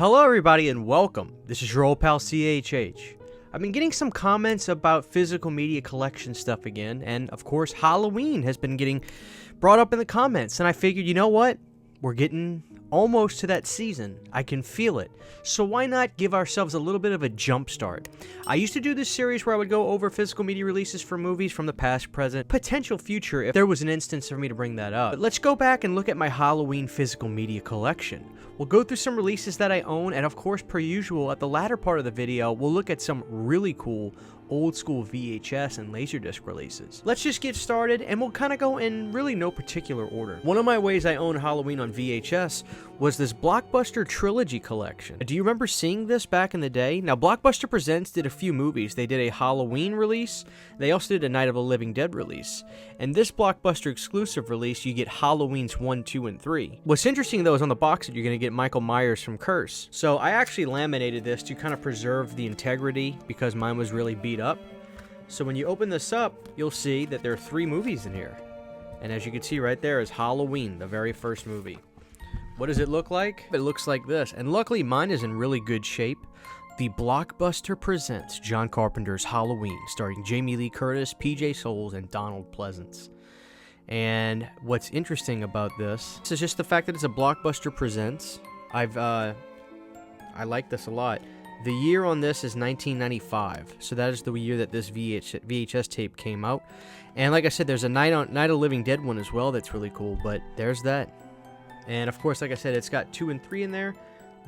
Hello everybody and welcome. This is your old pal CHH. I've been getting some comments about physical media collection stuff again, and of course Halloween has been getting brought up in the comments, and I figured, you know what? We're getting almost to that season. I can feel it. So why not give ourselves a little bit of a jump start? I used to do this series where I would go over physical media releases for movies from the past, present, potential future if there was an instance for me to bring that up. But let's go back and look at my Halloween physical media collection. We'll go through some releases that I own, and of course, per usual, at the latter part of the video, we'll look at some really cool old school VHS and Laserdisc releases. Let's just get started, and we'll kind of go in really no particular order. One of my ways I own Halloween on VHS was this Blockbuster Trilogy collection. Do you remember seeing this back in the day? Now, Blockbuster Presents did a few movies. They did a Halloween release. They also did a Night of the Living Dead release. And this Blockbuster exclusive release, you get Halloweens 1, 2, and 3. What's interesting, though, is on the box that you're going to get Michael Myers from Curse. So I actually laminated this to kind of preserve the integrity because mine was really beat up. So when you open this up, you'll see that there are 3 movies in here. And as you can see right there is Halloween, the very first movie. What does it look like? It looks like this. And luckily mine is in really good shape. The Blockbuster Presents John Carpenter's Halloween, starring Jamie Lee Curtis, PJ Soles, and Donald Pleasance. And what's interesting about this is just the fact that it's a Blockbuster Presents. I like this a lot. The year on this is 1995, so that is the year that this VHS tape came out. And like I said, there's a Night of the Living Dead one as well that's really cool, but there's that. And of course, like I said, it's got 2 and 3 in there,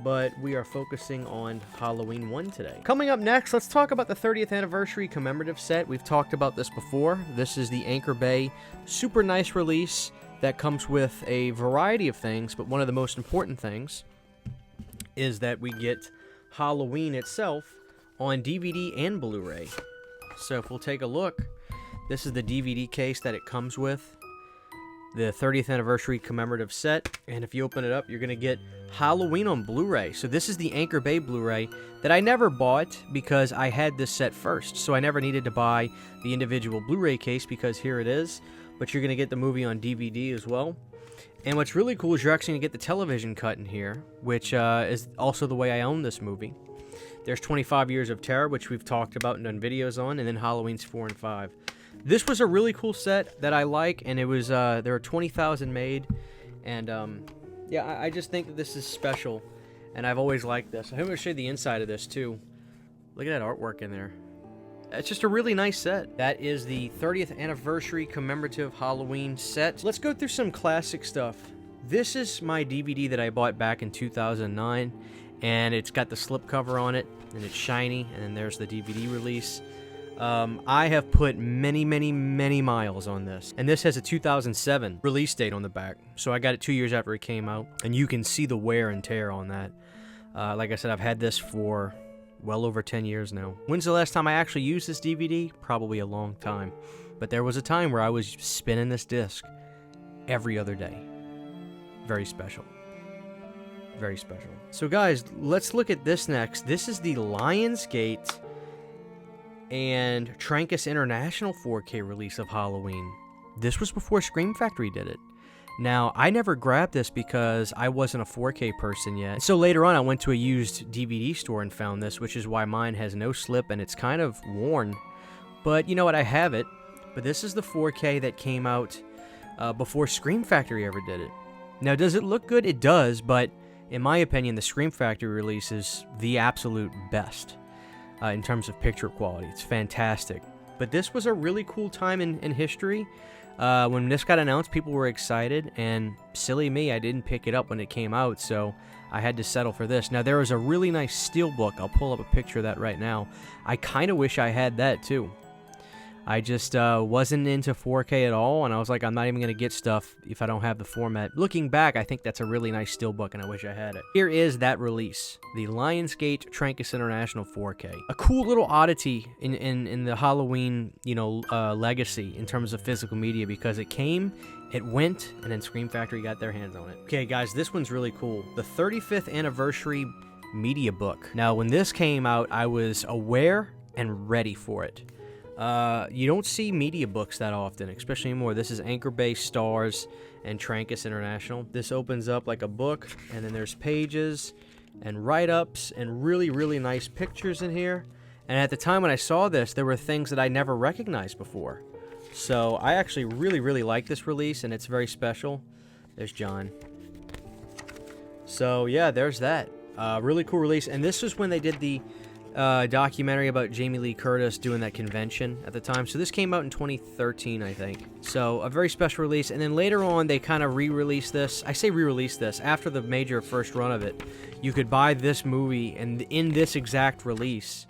but we are focusing on Halloween 1 today. Coming up next, let's talk about the 30th anniversary commemorative set. We've talked about this before. This is the Anchor Bay super nice release that comes with a variety of things, but one of the most important things is that we get Halloween itself on DVD and Blu-ray. So if we'll take a look, this is the DVD case that it comes with, the 30th anniversary commemorative set, and if you open it up, you're going to get Halloween on Blu-ray. So this is the Anchor Bay Blu-ray that I never bought because I had this set first, so I never needed to buy the individual Blu-ray case because here it is, but you're going to get the movie on DVD as well. And what's really cool is you're actually going to get the television cut in here, which is also the way I own this movie. There's 25 Years of Terror, which we've talked about and done videos on, and then Halloween's 4 and 5. This was a really cool set that I like, and it was there were 20,000 made, and yeah, I just think that this is special, and I've always liked this. I'm going to show you the inside of this too. Look at that artwork in there. It's just a really nice set. That is the 30th anniversary commemorative Halloween set. Let's go through some classic stuff. This is my DVD that I bought back in 2009, and it's got the slipcover on it, and it's shiny, and then there's the DVD release. I have put many miles on this, and this has a 2007 release date on the back, so I got it 2 years after it came out, and you can see the wear and tear on that. Like I said, I've had this for well over 10 years now. When's the last time I actually used this DVD? Probably a long time, but there was a time where I was spinning this disc every other day. Very special. Very special. So guys, let's look at this next. This is the Lionsgate and Trancas International 4K release of Halloween. This was before Scream Factory did it. Now, I never grabbed this because I wasn't a 4K person yet. So later on, I went to a used DVD store and found this, which is why mine has no slip and it's kind of worn. But you know what? I have it. But this is the 4K that came out before Scream Factory ever did it. Now, does it look good? It does, but in my opinion, the Scream Factory release is the absolute best. In terms of picture quality. It's fantastic. But this was a really cool time in history. When this got announced, people were excited, and silly me, I didn't pick it up when it came out, so I had to settle for this. Now, there was a really nice steelbook. I'll pull up a picture of that right now. I kind of wish I had that, too. I just wasn't into 4K at all, and I was like, I'm not even going to get stuff if I don't have the format. Looking back, I think that's a really nice steelbook, and I wish I had it. Here is that release, the Lionsgate Trancas International 4K. A cool little oddity in the Halloween, legacy in terms of physical media, because it came, it went, and then Scream Factory got their hands on it. Okay, guys, this one's really cool. The 35th anniversary media book. Now, when this came out, I was aware and ready for it. You don't see media books that often, especially anymore. This is Anchor Bay Stars and Trancas International. This opens up like a book, and then there's pages, and write-ups and really, really nice pictures in here. And at the time when I saw this, there were things that I never recognized before. So I actually really, really like this release, and it's very special. There's John. So yeah, there's that. Really cool release. And this was when they did the documentary about Jamie Lee Curtis doing that convention at the time. So this came out in 2013, I think. So a very special release. And then later on, they kind of re-released this. I say re-released this. After the major first run of it, you could buy this movie, and in this exact release,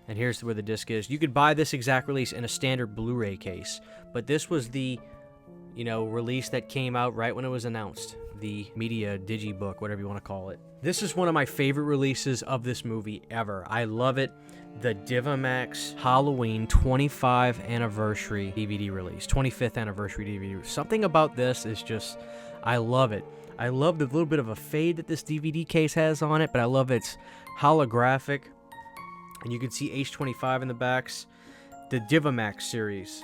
and here's where the disc is, you could buy this exact release in a standard Blu-ray case. But this was the, release that came out right when it was announced. The media digibook, whatever you want to call it. This is one of my favorite releases of this movie ever. I love it. The Divamax Halloween 25th anniversary DVD release. 25th anniversary DVD. Something about this is just, I love it. I love the little bit of a fade that this DVD case has on it, but I love its holographic. And you can see H25 in the backs. The Divamax series.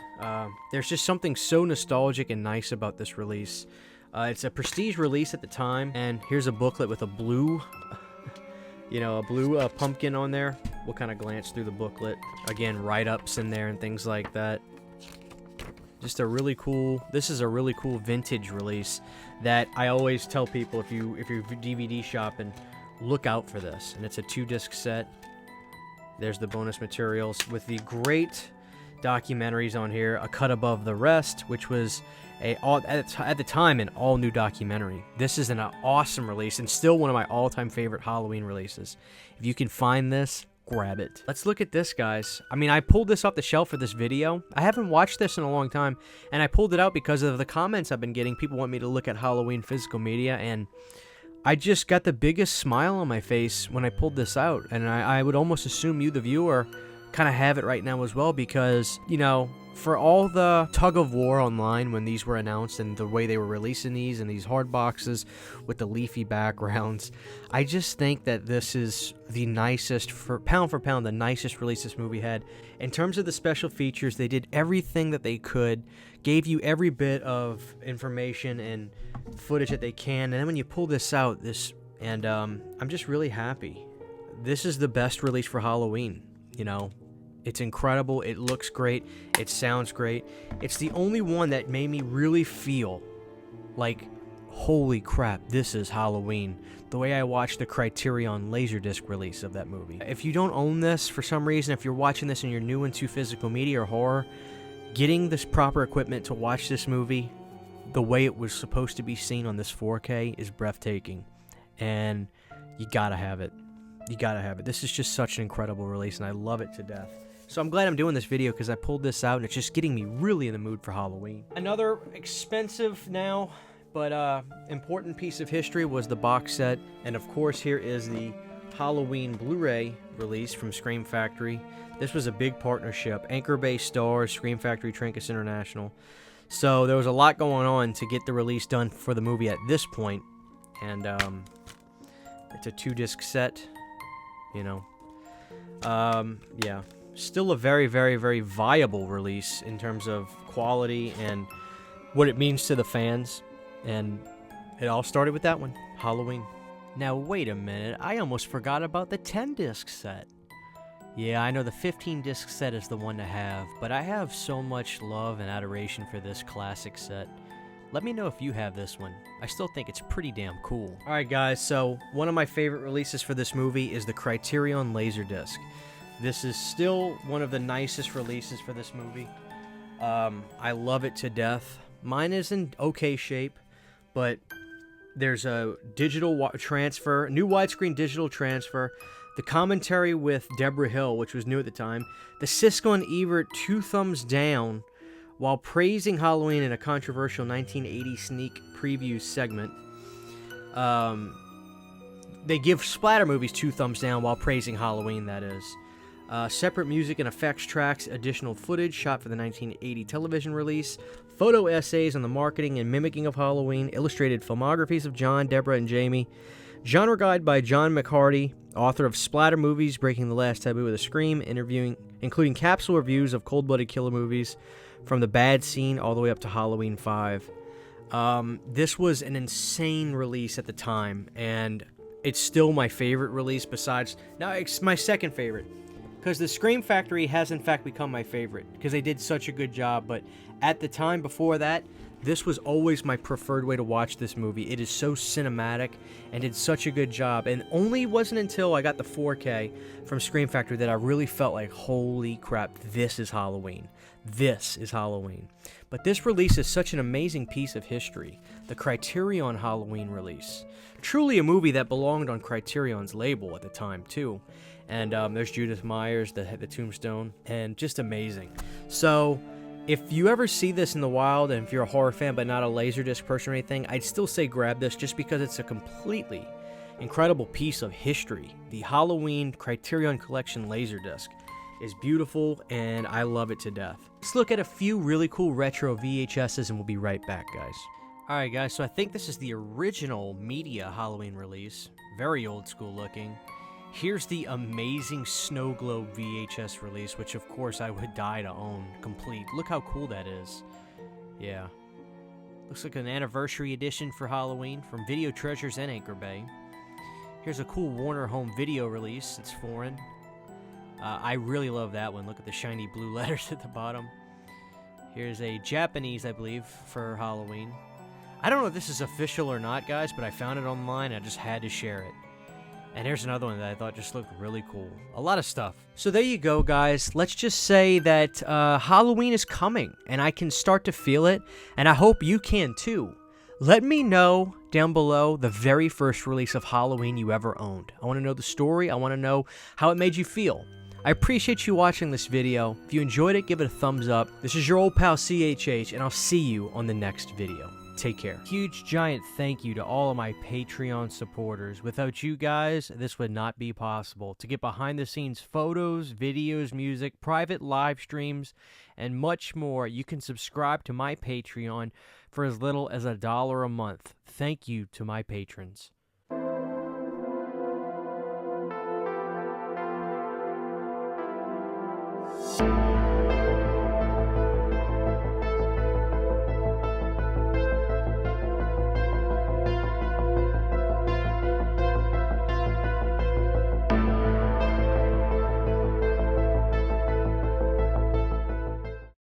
There's just something so nostalgic and nice about this release. It's a prestige release at the time, and here's a booklet with a blue, pumpkin on there. We'll kind of glance through the booklet. Again, write-ups in there and things like that. Just a really cool, this is a really cool vintage release that I always tell people if you're DVD shopping, look out for this. And it's a 2-disc set. There's the bonus materials with the great documentaries on here. A Cut Above the Rest, which was at the time an all-new documentary. This is an awesome release and still one of my all-time favorite Halloween releases. If you can find this, grab it. Let's look at this, guys. I mean, I pulled this off the shelf for this video. I haven't watched this in a long time, and I pulled it out because of the comments I've been getting. People want me to look at Halloween physical media, and I just got the biggest smile on my face when I pulled this out, and I would almost assume you, the viewer, kind of have it right now as well, because, for all the tug of war online when these were announced and the way they were releasing these in these hard boxes with the leafy backgrounds, I just think that this is the nicest, for pound, the nicest release this movie had. In terms of the special features, they did everything that they could, gave you every bit of information and footage that they can, and then when you pull this out, I'm just really happy. This is the best release for Halloween, It's incredible. It looks great. It sounds great. It's the only one that made me really feel like, holy crap, this is Halloween. The way I watched the Criterion Laserdisc release of that movie. If you don't own this for some reason, if you're watching this and you're new into physical media or horror, getting this proper equipment to watch this movie the way it was supposed to be seen on this 4K is breathtaking. And you gotta have it. You gotta have it. This is just such an incredible release, and I love it to death. So I'm glad I'm doing this video because I pulled this out and it's just getting me really in the mood for Halloween. Another expensive now, but important piece of history was the box set. And of course, here is the Halloween Blu-ray release from Scream Factory. This was a big partnership. Anchor Bay Stars, Scream Factory, Trinkets International. So there was a lot going on to get the release done for the movie at this point. And it's a 2-disc set, yeah. Still a very, very, very viable release in terms of quality and what it means to the fans. And it all started with that one, Halloween. Now, wait a minute. I almost forgot about the 10-disc set. Yeah, I know the 15-disc set is the one to have, but I have so much love and adoration for this classic set. Let me know if you have this one. I still think it's pretty damn cool. Alright guys, so one of my favorite releases for this movie is the Criterion Laserdisc. This is still one of the nicest releases for this movie. I love it to death. Mine is in okay shape, but there's a digital transfer, new widescreen digital transfer, the commentary with Deborah Hill, which was new at the time, the Siskel and Ebert 2 thumbs down while praising Halloween in a controversial 1980 sneak preview segment. They give splatter movies 2 thumbs down while praising Halloween, that is. Separate music and effects tracks, additional footage shot for the 1980 television release, photo essays on the marketing and mimicking of Halloween, illustrated filmographies of John, Deborah, and Jamie, genre guide by John McHardy, author of Splatter Movies, Breaking the Last Taboo with a Scream, including capsule reviews of cold-blooded killer movies from The Bad Scene all the way up to Halloween 5. This was an insane release at the time, and it's still my favorite release besides... Now, it's my second favorite. Because the Scream Factory has, in fact, become my favorite. Because they did such a good job. But at the time before that, this was always my preferred way to watch this movie. It is so cinematic and did such a good job. And only wasn't until I got the 4K from Scream Factory that I really felt like, holy crap, this is Halloween. This is Halloween. But this release is such an amazing piece of history. The Criterion Halloween release. Truly a movie that belonged on Criterion's label at the time, too. And there's Judith Myers, the tombstone, and just amazing. So, if you ever see this in the wild, and if you're a horror fan but not a Laserdisc person or anything, I'd still say grab this just because it's a completely incredible piece of history. The Halloween Criterion Collection Laserdisc is beautiful, and I love it to death. Let's look at a few really cool retro VHSs, and we'll be right back, guys. Alright, guys, so I think this is the original media Halloween release. Very old school looking. Here's the amazing Snow Globe VHS release, which of course I would die to own complete. Look how cool that is. Yeah. Looks like an anniversary edition for Halloween from Video Treasures and Anchor Bay. Here's a cool Warner Home Video release. It's foreign. I really love that one. Look at the shiny blue letters at the bottom. Here's a Japanese, I believe, for Halloween. I don't know if this is official or not, guys, but I found it online. I just had to share it. And here's another one that I thought just looked really cool. A lot of stuff. So there you go, guys. Let's just say that Halloween is coming, and I can start to feel it, and I hope you can too. Let me know down below the very first release of Halloween you ever owned. I want to know the story. I want to know how it made you feel. I appreciate you watching this video. If you enjoyed it, give it a thumbs up. This is your old pal CHH, and I'll see you on the next video. Take care. Huge giant thank you to all of my Patreon supporters. Without you guys, this would not be possible. To get behind the scenes photos, videos, music, private live streams, and much more, you can subscribe to my Patreon for as little as $1 a month. Thank you to my patrons.